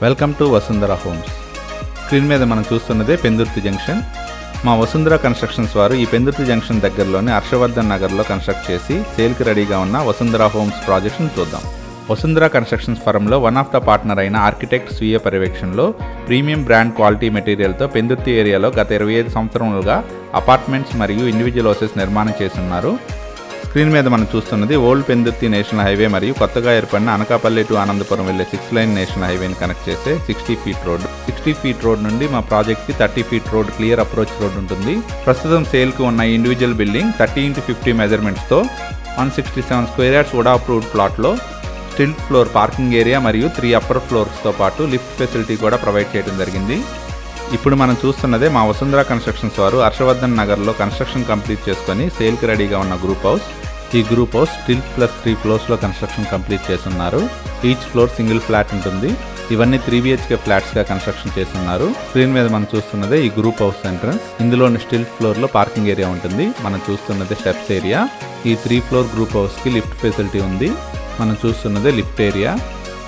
Welcome to Vasundhara homes. Screen మీద మనం చూస్తున్నదే Pendurthi junction. మా వసుంధర కన్స్ట్రక్షన్స్ వారు ఈ పెందుర్తి జంక్షన్ దగ్గరలోని హర్షవర్ధన్ నగర్లో కన్స్ట్రక్ట్ చేసి సేల్కి రెడీగా ఉన్న వసుంధర హోమ్స్ ప్రాజెక్ట్ను చూద్దాం. వసుంధర కన్స్ట్రక్షన్స్ ఫరంలో వన్ ఆఫ్ ద పార్ట్నర్ అయిన ఆర్కిటెక్ట్ స్వీయ పర్యవేక్షణలో ప్రీమియం బ్రాండ్ క్వాలిటీ మెటీరియల్తో పెందుర్తి ఏరియాలో గత 25 సంవత్సరములుగా అపార్ట్మెంట్స్ మరియు ఇండివిజువల్ హౌసెస్ నిర్మాణం చేస్తున్నారు. స్క్రీన్ మీద మనం చూస్తున్నది ఓల్డ్ పెందుర్తి నేషనల్ హైవే మరియు కొత్తగా ఏర్పడిన అనకాపల్లి టు ఆనందపురం వెళ్లే 6 లైన్ నేషనల్ హైవేని కనెక్ట్ చేసే 60 ఫీట్ రోడ్. 60 ఫీట్ రోడ్ నుండి మా ప్రాజెక్ట్కి 30 feet road clear approach road ఉంటుంది. ప్రస్తుతం సేల్కి ఉన్న ఇండివిజువల్ బిల్డింగ్ 30x50 మెజర్మెంట్స్తో 167 స్క్వేర్ యార్డ్స్ వుడ్ అప్రూవ్డ్ ప్లాట్లో స్టిల్ట్ ఫ్లోర్ పార్కింగ్ ఏరియా మరియు 3 అప్పర్ ఫ్లోర్స్తో పాటు లిఫ్ట్ ఫెసిలిటీ కూడా ప్రొవైడ్ చేయడం జరిగింది. ఇప్పుడు మనం చూస్తున్నదే మా వసుంధర కన్స్ట్రక్షన్స్ వారు హర్షవర్ధన్ నగర్లో కన్స్ట్రక్షన్ కంప్లీట్ చేసుకొని సేల్కి రెడీగా ఉన్న గ్రూప్ హౌస్. ఈ గ్రూప్ హౌస్ స్టిల్ట్ ప్లస్ 3 ఫ్లోర్స్లో కన్స్ట్రక్షన్ కంప్లీట్ చేస్తున్నారు. ఈచ్ ఫ్లోర్ సింగిల్ ఫ్లాట్ ఉంటుంది. ఇవన్నీ 3 BHK ఫ్లాట్స్గా కన్స్ట్రక్షన్ చేస్తున్నారు. స్క్రీన్ మీద మనం చూస్తున్నదే ఈ గ్రూప్ హౌస్ ఎంట్రన్స్. ఇందులోని స్టిల్ట్ ఫ్లోర్లో పార్కింగ్ ఏరియా ఉంటుంది. మనం చూస్తున్నదే స్టెప్స్ ఏరియా. ఈ 3 ఫ్లోర్ గ్రూప్ హౌస్కి లిఫ్ట్ ఫెసిలిటీ ఉంది. మనం చూస్తున్నదే లిఫ్ట్ ఏరియా.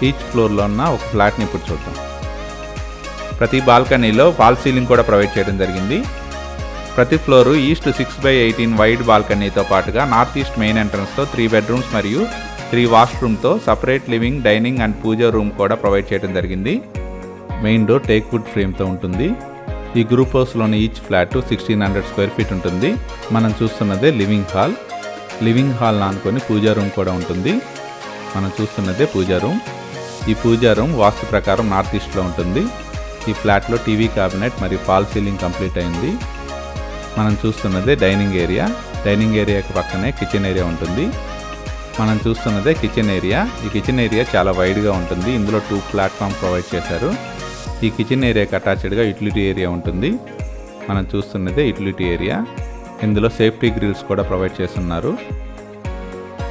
ఈచ్ ఫ్లోర్లో ఉన్న ఒక ఫ్లాట్ని ఇప్పుడు చూద్దాం. ప్రతి బాల్కనీలో ఫాల్ సీలింగ్ కూడా ప్రొవైడ్ చేయడం జరిగింది. ప్రతి ఫ్లోరు ఈస్ట్ 6/18 వైడ్ బాల్కనీతో పాటుగా నార్త్ ఈస్ట్ మెయిన్ ఎంట్రన్స్తో 3 బెడ్రూమ్స్ మరియు 3 వాష్రూమ్తో separate living, dining and puja room కూడా ప్రొవైడ్ చేయడం జరిగింది. మెయిన్ డోర్ టేక్ వుడ్ ఫ్రేమ్తో ఉంటుంది. ఈ గ్రూప్ హౌస్లోని ఈచ్ ఫ్లాట్ 1600 స్క్వేర్ ఫీట్ ఉంటుంది. మనం చూస్తున్నదే లివింగ్ హాల్. లివింగ్ హాల్ ఆనుకొని పూజా రూమ్ కూడా ఉంటుంది. మనం చూస్తున్నదే పూజా రూమ్. ఈ పూజా రూమ్ వాస్తు ప్రకారం నార్త్ ఈస్ట్లో ఉంటుంది. ఈ ఫ్లాట్లో టీవీ క్యాబినెట్ మరియు ఫాల్ సీలింగ్ కంప్లీట్ అయింది. మనం చూస్తున్నదే డైనింగ్ ఏరియా. డైనింగ్ ఏరియాకి పక్కనే కిచెన్ ఏరియా ఉంటుంది. మనం చూస్తున్నదే కిచెన్ ఏరియా. ఈ కిచెన్ ఏరియా చాలా వైడ్గా ఉంటుంది. ఇందులో 2 ప్లాట్ఫామ్ ప్రొవైడ్ చేశారు. ఈ కిచెన్ ఏరియాకి అటాచ్డ్గా యూటిలిటీ ఏరియా ఉంటుంది. మనం చూస్తున్నదే యూటిలిటీ ఏరియా. ఇందులో సేఫ్టీ గ్రిల్స్ కూడా ప్రొవైడ్ చేస్తున్నారు.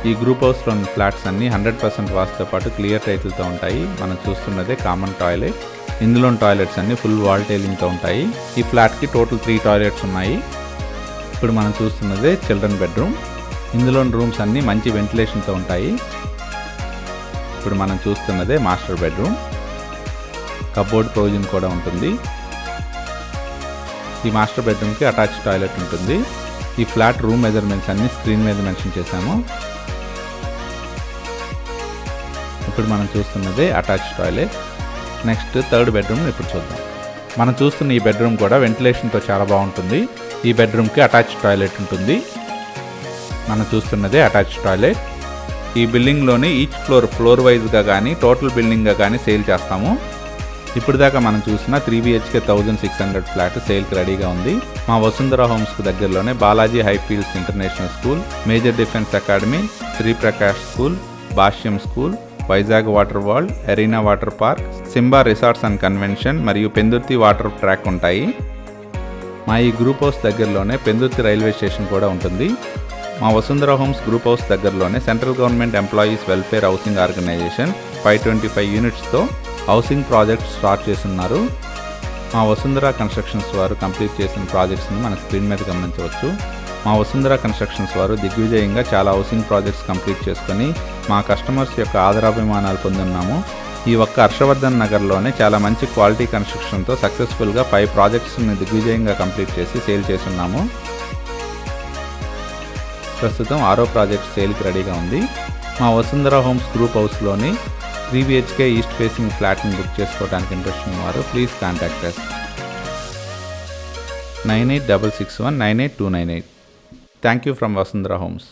ఈ గ్రూప్ హౌస్లోని ఫ్లాట్స్ అన్నీ 100% వాస్తుతో పాటు క్లియర్ టైటిల్తో ఉంటాయి. మనం చూస్తున్నదే కామన్ టాయిలెట్. ఇందులోని టాయిలెట్స్ అన్నీ ఫుల్ వాల్ టైలింగ్తో ఉంటాయి. ఈ ఫ్లాట్కి టోటల్ 3 టాయిలెట్స్ ఉన్నాయి. ఇప్పుడు మనం చూస్తున్నదే చిల్డ్రన్ బెడ్రూమ్. ఇందులోని రూమ్స్ అన్నీ మంచి వెంటిలేషన్తో ఉంటాయి. ఇప్పుడు మనం చూస్తున్నదే మాస్టర్ బెడ్రూమ్. కబోర్డ్ ప్రొవిజన్ కూడా ఉంటుంది. ఈ మాస్టర్ బెడ్రూమ్కి అటాచ్ టాయిలెట్ ఉంటుంది. ఈ ఫ్లాట్ రూమ్ మెజర్మెంట్స్ అన్నీ స్క్రీన్ మీద మెన్షన్ చేశాము. ఇప్పుడు మనం చూస్తున్నదే attach toilet. Next third bedroom ఇప్పుడు చూద్దాం. మనం చూస్తున్న ఈ బెడ్రూమ్ కూడా వెంటిలేషన్తో చాలా బాగుంటుంది. ఈ బెడ్రూమ్కి అటాచ్ టాయిలెట్ ఉంటుంది. మనం చూస్తున్నదే అటాచ్ టాయిలెట్. ఈ బిల్డింగ్లోని ఈచ్ ఫ్లోర్ వైజ్గా కానీ టోటల్ బిల్డింగ్గా కానీ సేల్ చేస్తాము. ఇప్పుడు దాకా మనం చూసిన 3 BHK 1600 ఫ్లాట్ సేల్కి రెడీగా ఉంది. మా వసుంధర హోమ్స్కు దగ్గరలోనే Balaji Highfields International School, Major Defence Academy, Sriprakash School, Bhashyam School, Vizag Water World, Arena Water Park, Simba Resorts and Convention మరియు పెందుర్తి వాటర్ ట్రాక్ ఉంటాయి. మా ఈ గ్రూప్ హౌస్ దగ్గరలోనే పెందుర్తి రైల్వే స్టేషన్ కూడా ఉంటుంది. మా వసుంధర హోమ్స్ గ్రూప్ హౌస్ దగ్గరలోనే central government employees welfare housing organisation 525 యూనిట్స్తో హౌసింగ్ ప్రాజెక్ట్స్ స్టార్ట్ చేస్తున్నారు. మా వసుంధర కన్స్ట్రక్షన్స్ వారు కంప్లీట్ చేసిన ప్రాజెక్ట్స్ని మన స్క్రీన్ మీద గమనించవచ్చు. మా వసుంధర కన్స్ట్రక్షన్స్ వారు దిగ్విజయంగా చాలా హౌసింగ్ ప్రాజెక్ట్స్ కంప్లీట్ చేసుకొని మా కస్టమర్స్ యొక్క ఆదరాభిమానాలు పొందున్నాము. ఈ ఒక్క హర్షవర్ధన్ నగర్లోనే చాలా మంచి క్వాలిటీ కన్స్ట్రక్షన్తో సక్సెస్ఫుల్గా 5 ప్రాజెక్ట్స్ని దిగ్విజయంగా కంప్లీట్ చేసి సేల్ చేస్తున్నాము. ప్రస్తుతం 6వ ప్రాజెక్ట్ సేల్కి రెడీగా ఉంది. మా వసుంధర హోమ్స్ గ్రూప్ హౌస్లోని 3 BHK ఈస్ట్ ఫేసింగ్ ఫ్లాట్ని బుక్ చేసుకోవడానికి ఇంట్రెస్ట్ ఉన్నవారు please contact us 9866198298. Thank you from Vasundhara Homes.